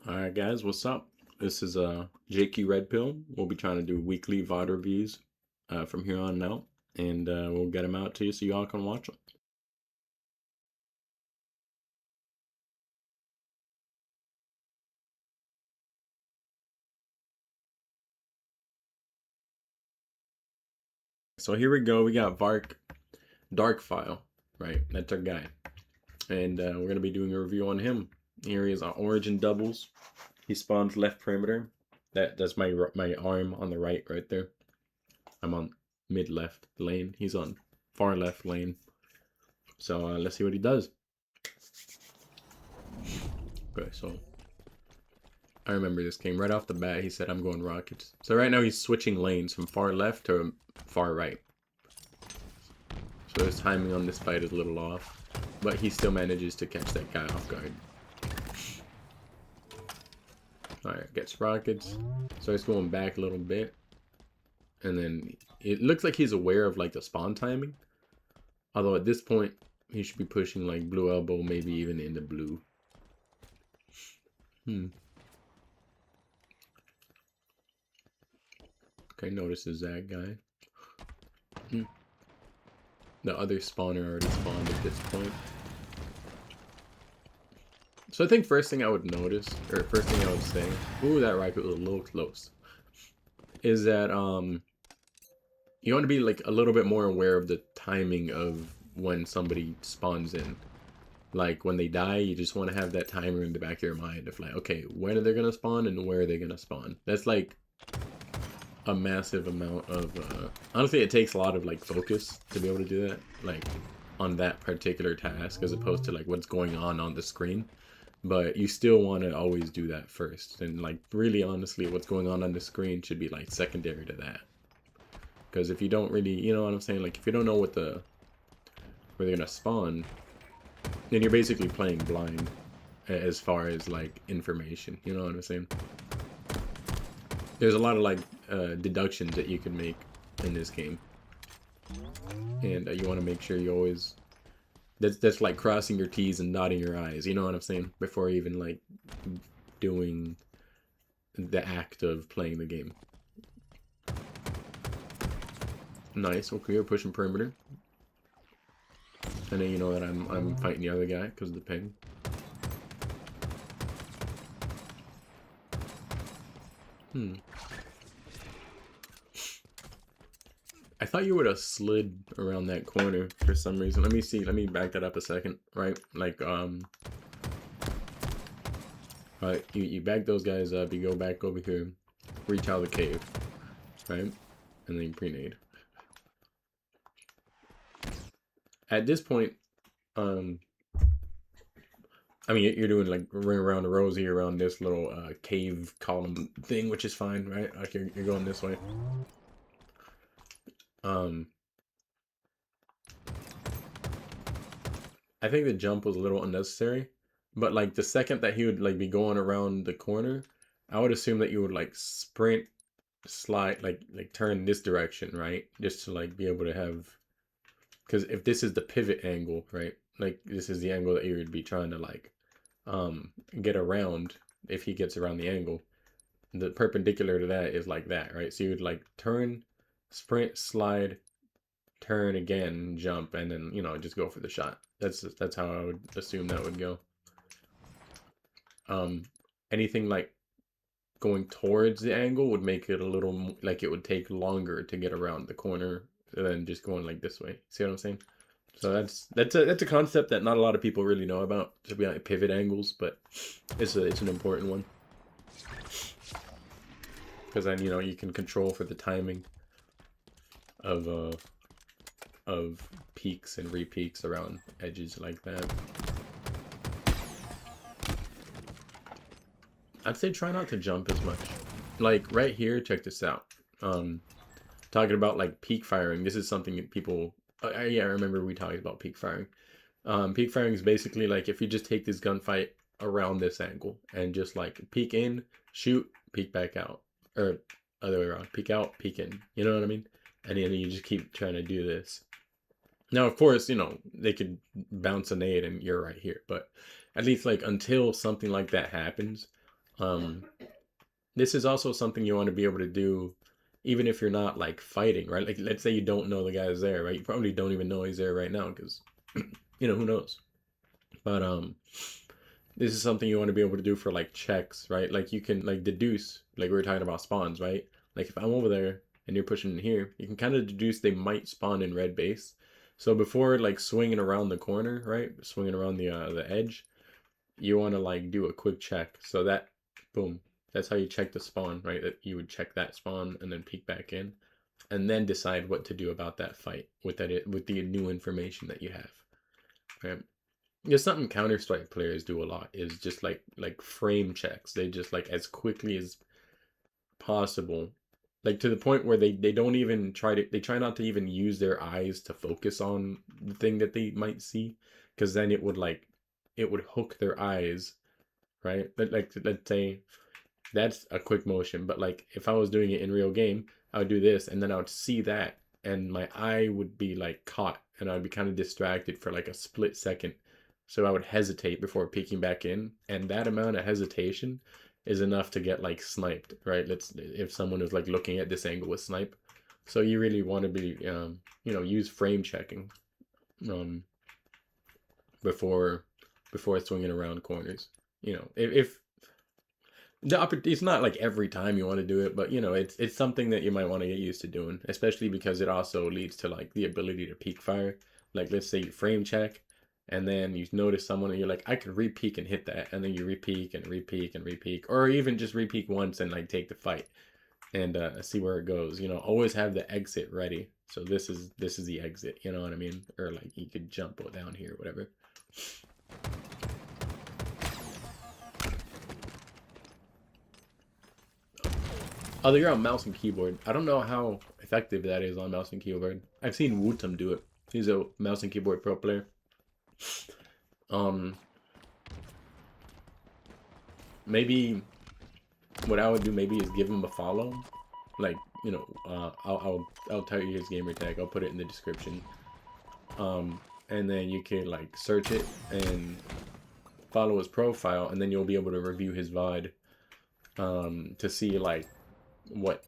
Alright guys, what's up? This is JQ Red Pill. We'll be trying to do weekly VOD reviews from here on out, and we'll get them out to you so y'all can watch them. So here we go. We got Darkfile, right? That's our guy, and we're gonna be doing a review on him. Here he is on Origin Doubles. He spawns left perimeter. That's my arm on the right there. I'm on mid left lane. He's on far left lane. So let's see what he does. Okay, so I remember this game right off the bat. He said, "I'm going Rockets." So right now he's switching lanes from far left to far right. So his timing on this fight is a little off, but he still manages to catch that guy off guard. Alright, gets Rockets. So he's going back a little bit. And then it looks like he's aware of like the spawn timing. Although at this point, he should be pushing like blue elbow, maybe even into blue. Okay, notices that guy. The other spawner already spawned at this point. So I think first thing I would notice, or first thing I would say, ooh, that rocket was a little close, is that you want to be like a little bit more aware of the timing of when somebody spawns in. Like when they die, you just want to have that timer in the back of your mind of like, okay, when are they gonna spawn and where are they gonna spawn? That's like a massive amount of honestly, it takes a lot of like focus to be able to do that, like on that particular task, as opposed to like what's going on the screen. But you still want to always do that first, and like really honestly, what's going on the screen should be like secondary to that. Because if you don't really, you know what I'm saying, like if you don't know where they're gonna spawn, then you're basically playing blind as far as like information, you know what I'm saying? There's a lot of like deductions that you can make in this game, and you want to make sure you always that's like crossing your T's and dotting your I's, you know what I'm saying, before even like doing the act of playing the game. Nice. Okay, we're pushing perimeter, and then you know that I'm fighting the other guy because of the ping. I thought you would have slid around that corner for some reason. Let me see. Let me back that up a second. Right? Like, alright, you back those guys up. You go back over here. Reach out of the cave. Right? And then pre-nade. At this point, I mean, you're doing like ring around the rosy around this little cave column thing, which is fine, right? Like you're going this way. I think the jump was a little unnecessary, but like the second that he would like be going around the corner, I would assume that you would like sprint, slide, like turn this direction, right? Just to like be able to have, because if this is the pivot angle, right? Like this is the angle that you would be trying to like get around. If he gets around the angle, the perpendicular to that is like that, right? So you would like turn, sprint, slide, turn again, jump, and then, you know, just go for the shot. That's how I would assume that would go. Anything like going towards the angle would make it a little like it would take longer to get around the corner than just going like this way. See what I'm saying? So that's a concept that not a lot of people really know about, to be like pivot angles, but it's an important one, because then, you know, you can control for the timing of peaks and re-peaks around edges like that. I'd say try not to jump as much. Like right here, check this out. Talking about like peak firing. This is something that people. Yeah, I remember we talked about peak firing. Peak firing is basically like if you just take this gunfight around this angle and just like peek in, shoot, peek back out, or other way around, peek out, peek in. You know what I mean? And then you just keep trying to do this. Now, of course, you know, they could bounce a nade and you're right here, but at least like until something like that happens, Um, this is also something you want to be able to do even if you're not like fighting, right? Like let's say you don't know the guy's there, right? You probably don't even know he's there right now because who knows. But this is something you want to be able to do for like checks, right? Like you can like deduce, like we were talking about spawns, right? Like if I'm over there and you're pushing in here, you can kind of deduce they might spawn in red base. So before like swinging around the corner, right? Swinging around the edge, you want to like do a quick check. So that, boom, that's how you check the spawn, right? That you would check that spawn and then peek back in, and then decide what to do about that fight with with the new information that you have, right? Yeah, something Counter Strike players do a lot is just like frame checks. They just like as quickly as possible, like to the point where they don't even they try not to even use their eyes to focus on the thing that they might see, because then it would hook their eyes, right? Like let's say that's a quick motion, but like if I was doing it in real game, I would do this and then I would see that and my eye would be like caught and I'd be kind of distracted for like a split second. So I would hesitate before peeking back in, and that amount of hesitation is enough to get like sniped, right? Let's if someone is like looking at this angle with snipe. So you really want to be use frame checking um before swinging around corners. If it's not like every time you want to do it, but it's something that you might want to get used to doing, especially because it also leads to like the ability to peek fire. Like let's say you frame check, and then you notice someone and you're like, I could re-peek and hit that, and then you re-peek and re-peek and re-peek, or even just re-peek once and like take the fight and see where it goes. Always have the exit ready. So this is the exit. You know what I mean? Or like you could jump down here, whatever. Oh, you're on mouse and keyboard. I don't know how effective that is on mouse and keyboard. I've seen Wutum do it. He's a mouse and keyboard pro player. Um, maybe what I would do maybe is give him a follow. Like, I'll tell you his gamer tag. I'll put it in the description. And then you can like search it and follow his profile, and then you'll be able to review his VOD. To see like what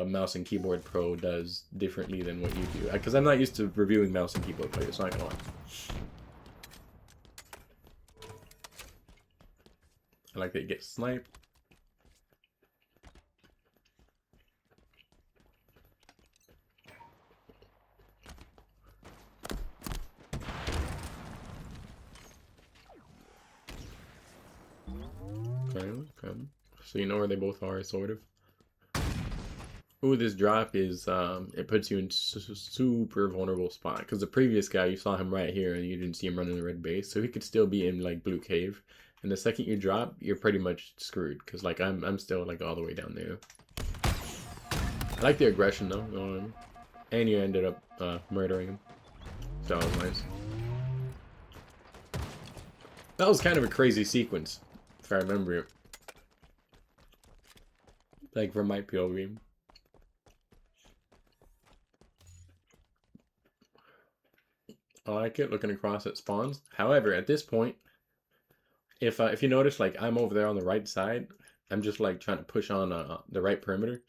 mouse and keyboard pro does differently than what you do, because I'm not used to reviewing mouse and keyboard players, so I know. I like that you get sniped. Okay. So you know where they both are, sort of. Ooh, this drop is, it puts you in super vulnerable spot. Because the previous guy, you saw him right here, and you didn't see him running the red base. So he could still be in, like, blue cave. And the second you drop, you're pretty much screwed. Because, like, I'm still, like, all the way down there. I like the aggression, though. And you ended up, murdering him. So that was nice. That was kind of a crazy sequence, if I remember it. Like, from my POV. I like it, looking across at spawns. However, at this point, if you notice, like, I'm over there on the right side, I'm just, like, trying to push on the right perimeter.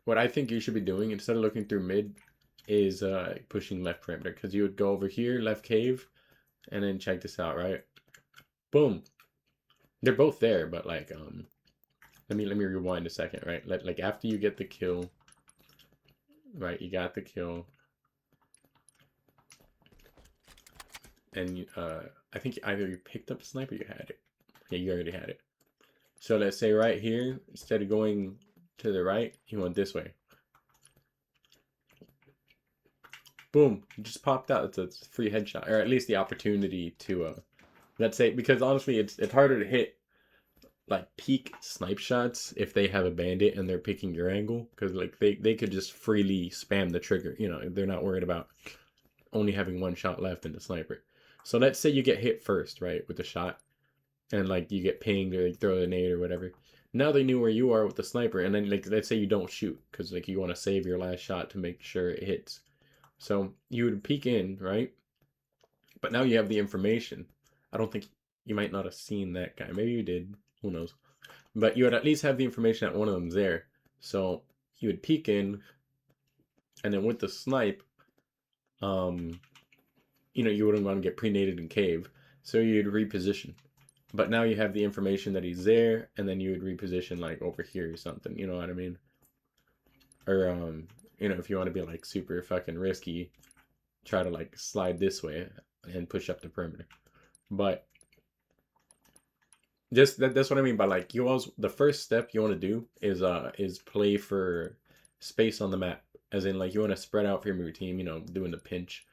What I think you should be doing, instead of looking through mid, is pushing left perimeter. Because you would go over here, left cave, and then check this out, right? Boom. They're both there, but, like, let me rewind a second, right? Like, after you get the kill, right, you got the kill. And I think either you picked up a sniper or you had it. Yeah, you already had it. So let's say right here, instead of going to the right, you went this way. Boom, it just popped out. It's a free headshot, or at least the opportunity to, let's say, because honestly, it's harder to hit like peak snipe shots if they have a bandit and they're picking your angle, because like they could just freely spam the trigger. They're not worried about only having one shot left in the sniper. So let's say you get hit first, right, with the shot, and like you get pinged or like, throw a nade or whatever. Now they knew where you are with the sniper, and then like let's say you don't shoot because like you want to save your last shot to make sure it hits. So you would peek in, right? But now you have the information. I don't think you might not have seen that guy. Maybe you did. Who knows? But you would at least have the information that one of them's there. So you would peek in, and then with the snipe, um, you wouldn't want to get pre-nated in cave, so you'd reposition. But now you have the information that he's there, and then you would reposition like over here or something. You know what I mean? Or if you want to be like super fucking risky, try to like slide this way and push up the perimeter. But that's what I mean by like you always the first step you want to do is play for space on the map, as in like you want to spread out from your team, doing the pinch.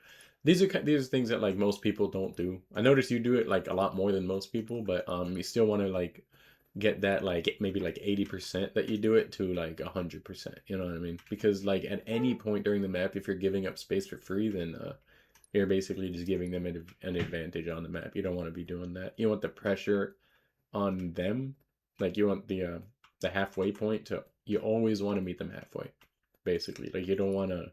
These are things that like most people don't do. I notice you do it like a lot more than most people, but you still want to like get that like maybe like 80% that you do it to like 100%. You know what I mean? Because like at any point during the map, if you're giving up space for free, then you're basically just giving them an advantage on the map. You don't want to be doing that. You want the pressure on them. Like you want the halfway point to you always want to meet them halfway. Basically, like you don't want to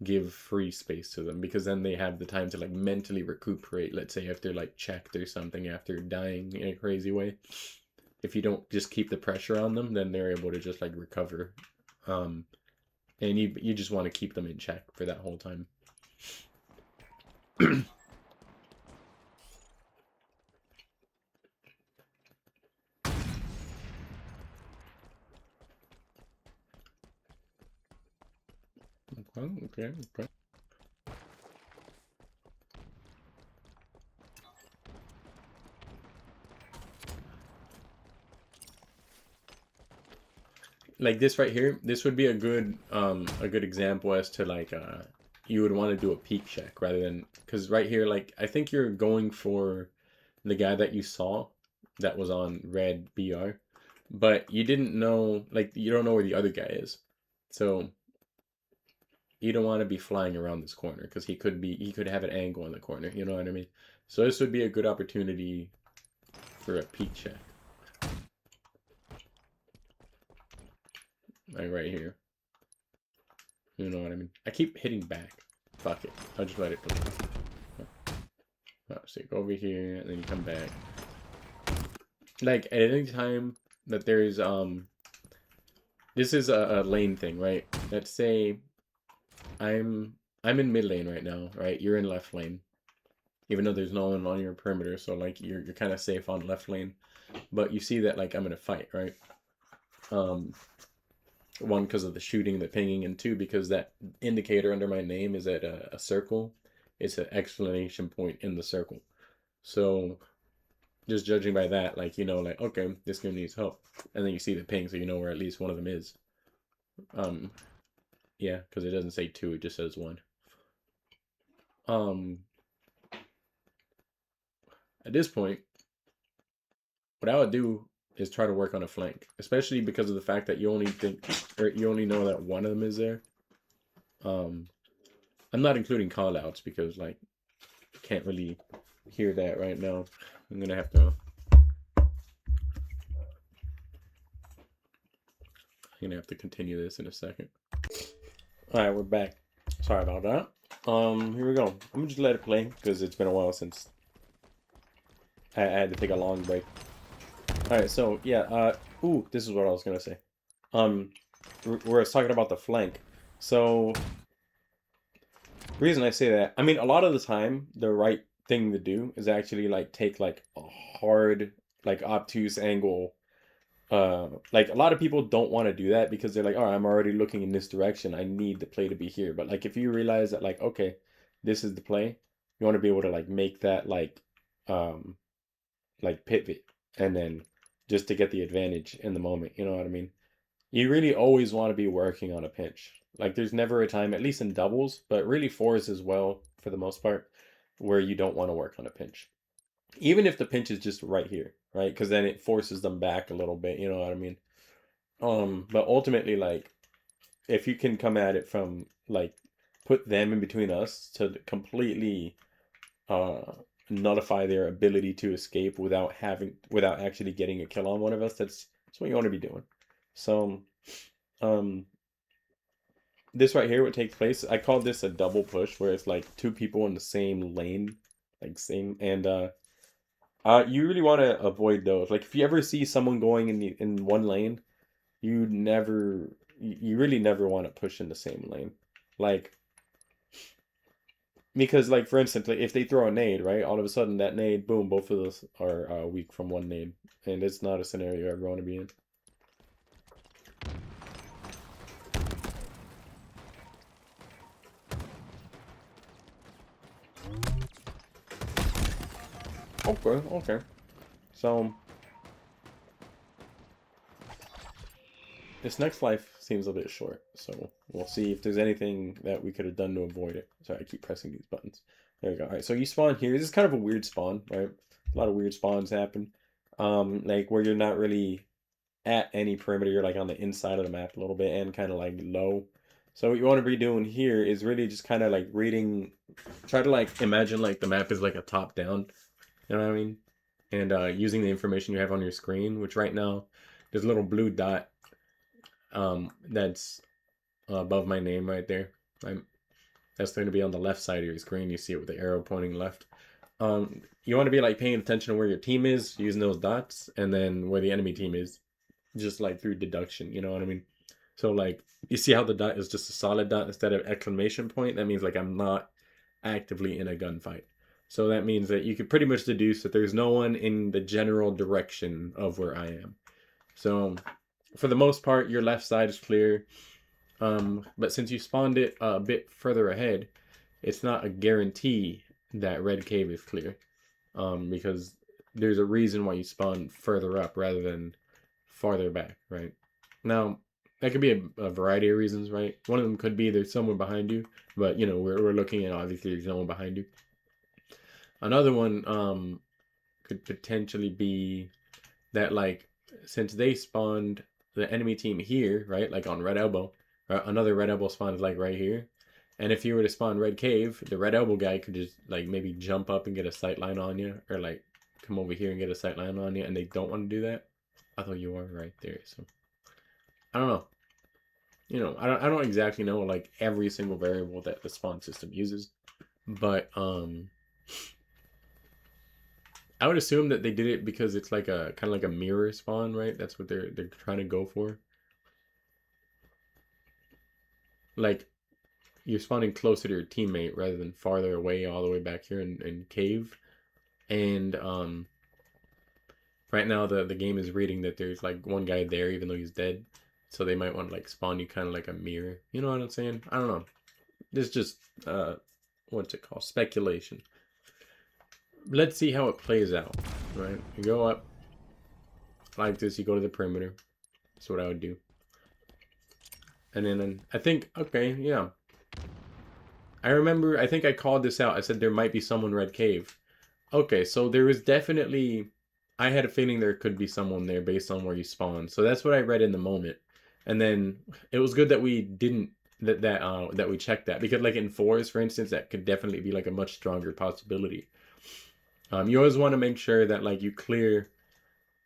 give free space to them because then they have the time to like mentally recuperate. Let's say if they're like checked or something after dying in a crazy way. If you don't just keep the pressure on them, then they're able to just like recover. And you just want to keep them in check for that whole time. Okay. Like this right here, this would be a good example as to like you would want to do a peek check rather than because right here, like I think you're going for the guy that you saw that was on red BR, but you didn't know like you don't know where the other guy is. So you don't want to be flying around this corner because he could have an angle in the corner, you know what I mean? So this would be a good opportunity for a peek check. Like right here. You know what I mean? I keep hitting back. Fuck it. I'll just let it go. So you go over here and then you come back. Like at any time that there's this is a lane thing, right? Let's say I'm in mid lane right now, right? You're in left lane. Even though there's no one on your perimeter, so like you're kind of safe on left lane. But you see that like I'm in a fight, right? One, because of the shooting, the pinging, and two, because that indicator under my name is at a circle. It's an exclamation point in the circle. So just judging by that, like, like, okay, this guy needs help. And then you see the ping, so you know where at least one of them is. Yeah, because it doesn't say two, it just says one. At this point, what I would do is try to work on a flank, especially because of the fact that you only know that one of them is there. I'm not including callouts because like I can't really hear that right now. I'm gonna have to continue this in a second. All right, we're back. Sorry about that. Here we go. I'm gonna just let it play because it's been a while since I had to take a long break. All right, so yeah. Ooh, this is what I was gonna say. We're talking about the flank. So the reason I say that, I mean, a lot of the time, the right thing to do is actually like take like a hard, like obtuse angle. Like a lot of people don't want to do that because they're like, oh, I'm already looking in this direction. I need the play to be here. But like if you realize that like, okay, this is the play, you want to be able to like make that like pivot and then just to get the advantage in the moment. You know what I mean? You really always want to be working on a pinch. Like there's never a time, at least in doubles, but really fours as well for the most part, where you don't want to work on a pinch. Even if the pinch is just right here, right? Because then it forces them back a little bit, you know what I mean? But ultimately, like, if you can come at it from like put them in between us to completely uh nullify their ability to escape without actually getting a kill on one of us, that's what you want to be doing. So um this right here would take place. I call this a double push where it's like two people in the same lane, like same and You really want to avoid those. Like if you ever see someone going in one lane, you really never want to push in the same lane. Like because like for instance, like if they throw a nade, right? All of a sudden that nade, boom, both of us are weak from one nade, and it's not a scenario you ever want to be in. Okay, okay. So this next life seems a bit short, so we'll see if there's anything that we could have done to avoid it. Sorry, I keep pressing these buttons. There we go. All right, so you spawn here. This is kind of a weird spawn, right? A lot of weird spawns happen. Like where you're not really at any perimeter, you're like on the inside of the map a little bit and kind of like low. So what you want to be doing here is really just kind of like reading, try to like imagine like the map is like a top down, you know what I mean? And using the information you have on your screen, which right now there's a little blue dot that's above my name right there. I'm, that's going to be on the left side of your screen. You see it with the arrow pointing left. You want to be like paying attention to where your team is using those dots, and then where the enemy team is, just like through deduction. You know what I mean? So like you see how the dot is just a solid dot instead of exclamation point. That means like I'm not actively in a gunfight. So that means that you could pretty much deduce that there's no one in the general direction of where I am. So for the most part, your left side is clear. But since you spawned it a bit further ahead, it's not a guarantee that Red Cave is clear. Because there's a reason why you spawn further up rather than farther back, right? Now, that could be a variety of reasons, right? One of them could be there's someone behind you, but you know, we're looking at obviously there's no one behind you. Another one could potentially be that like since they spawned the enemy team here, right? Like on Red Elbow, another Red Elbow spawns like right here. And if you were to spawn Red Cave, the Red Elbow guy could just like maybe jump up and get a sight line on you, or like come over here and get a sight line on you, and they don't want to do that. I thought you were right there, so I don't know. You know, I don't exactly know like every single variable that the spawn system uses, but I would assume that they did it because it's like a kind of like a mirror spawn, right? That's what they're trying to go for. Like you're spawning closer to your teammate rather than farther away all the way back here in cave. And right now the game is reading that there's like one guy there even though he's dead. So they might want to like spawn you kind of like a mirror. You know what I'm saying? I don't know. This just what's it called? Speculation. Let's see how it plays out. Right? You go up like this, you go to the perimeter. That's what I would do. And then I think, okay, yeah. I remember, I think I called this out. I said there might be someone Red Cave. Okay, so there was definitely, I had a feeling there could be someone there based on where you spawned. So that's what I read in the moment. And then it was good that we didn't, that we checked that. Because like in fours, for instance, that could definitely be like a much stronger possibility. You always want to make sure that like you clear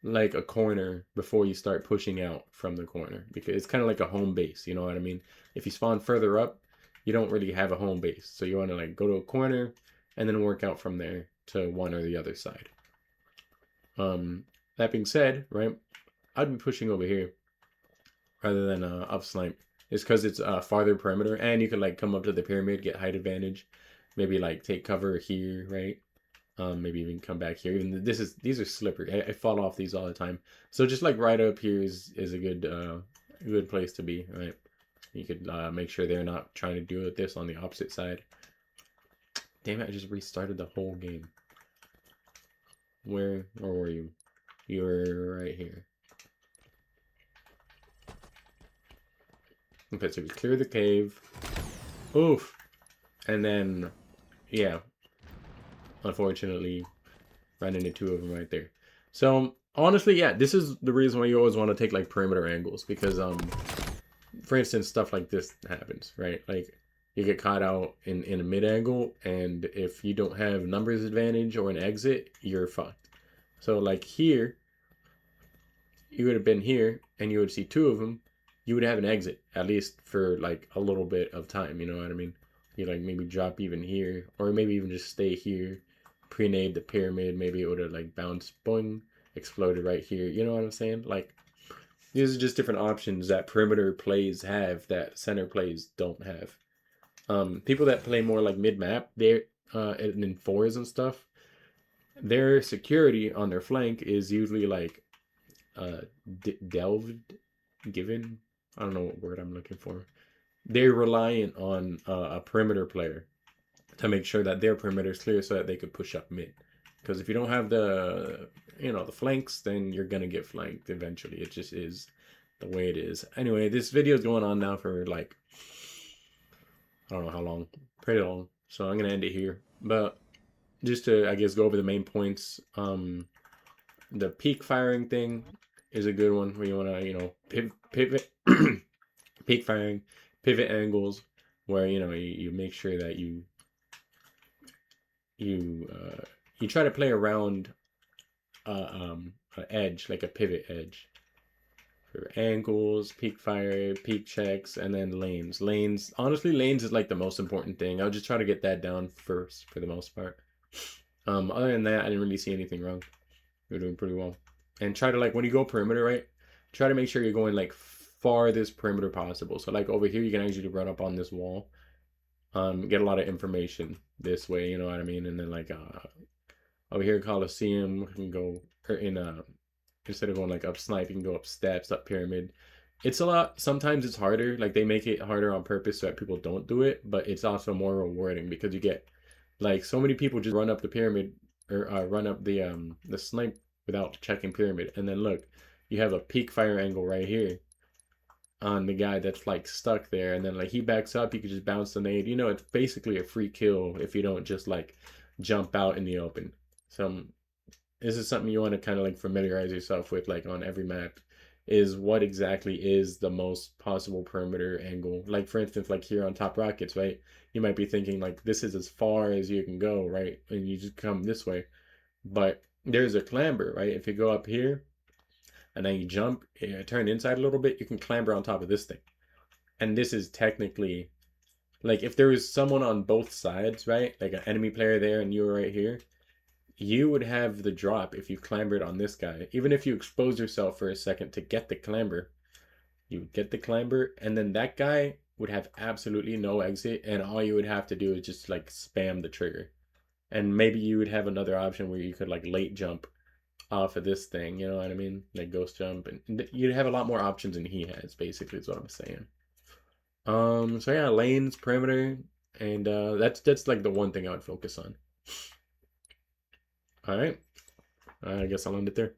like a corner before you start pushing out from the corner because it's kind of like a home base, you know what I mean? If you spawn further up, you don't really have a home base. So you want to like go to a corner and then work out from there to one or the other side. That being said, right, I'd be pushing over here rather than up snipe. It's because it's farther perimeter and you can like come up to the pyramid, get height advantage, maybe like take cover here, right? Maybe even come back here. Even these are slippery. I fall off these all the time. So just like right up here is a good place to be, right? You could make sure they're not trying to do this on the opposite side. Damn it! I just restarted the whole game. Where were you? You were right here. Okay, so we clear the cave. Oof. And then, yeah. Unfortunately, ran into two of them right there. So honestly, yeah, this is the reason why you always want to take like perimeter angles because for instance, stuff like this happens, right? Like you get caught out in a mid angle, and if you don't have numbers advantage or an exit, you're fucked. So like here, you would have been here, and you would see two of them. You would have an exit at least for like a little bit of time. You know what I mean? You like maybe drop even here, or maybe even just stay here, pre-nade the pyramid, maybe it would have like bounced, boing, exploded right here. You know what I'm saying? Like these are just different options that perimeter plays have that center plays don't have. People that play more like mid map, they're in fours and stuff, their security on their flank is usually like uh delved, given. I don't know what word I'm looking for. They're reliant on a perimeter player to make sure that their perimeter is clear so that they could push up mid. Because if you don't have the flanks, then you're gonna get flanked eventually. It just is the way it is. Anyway, this video is going on now for like I don't know how long, pretty long. So I'm gonna end it here. But just to I guess go over the main points. The peak firing thing is a good one where you wanna pivot peak firing, pivot angles, where you make sure that you you try to play around an edge, like a pivot edge for angles, peak fire, peak checks, and then lanes. Honestly, lanes is like the most important thing. I'll just try to get that down first for the most part. Other than that, I didn't really see anything wrong. You're doing pretty well. And try to, like, when you go perimeter, right? Try to make sure you're going like farthest perimeter possible. So like over here, you can actually run up on this wall, get a lot of information this way. You know what I mean? And then like over here, Coliseum, you can go in instead of going like up snipe, you can go up steps, up pyramid. It's a lot. Sometimes it's harder. Like they make it harder on purpose so that people don't do it, but it's also more rewarding because you get like so many people just run up the pyramid or run up the snipe without checking pyramid, and then look, you have a peak fire angle right here on the guy that's like stuck there, and then like he backs up, you can just bounce the nade. It's basically a free kill if you don't just like jump out in the open. So this is something you want to kind of like familiarize yourself with, like on every map, is what exactly is the most possible perimeter angle. Like for instance, like here on top rockets, right? You might be thinking like this is as far as you can go, right? And you just come this way. But there's a clamber, right? If you go up here and then you jump, turn inside a little bit, you can clamber on top of this thing. And this is technically like if there was someone on both sides, right? Like an enemy player there and you were right here, you would have the drop if you clambered on this guy. Even if you expose yourself for a second to get the clamber, you would get the clamber, and then that guy would have absolutely no exit, and all you would have to do is just like spam the trigger. And maybe you would have another option where you could like late jump off of this thing, you know what I mean? Like ghost jump, and you'd have a lot more options than he has, basically, is what I'm saying. So yeah, lanes, perimeter, and that's like the one thing I would focus on. All right, I guess I'll end it there.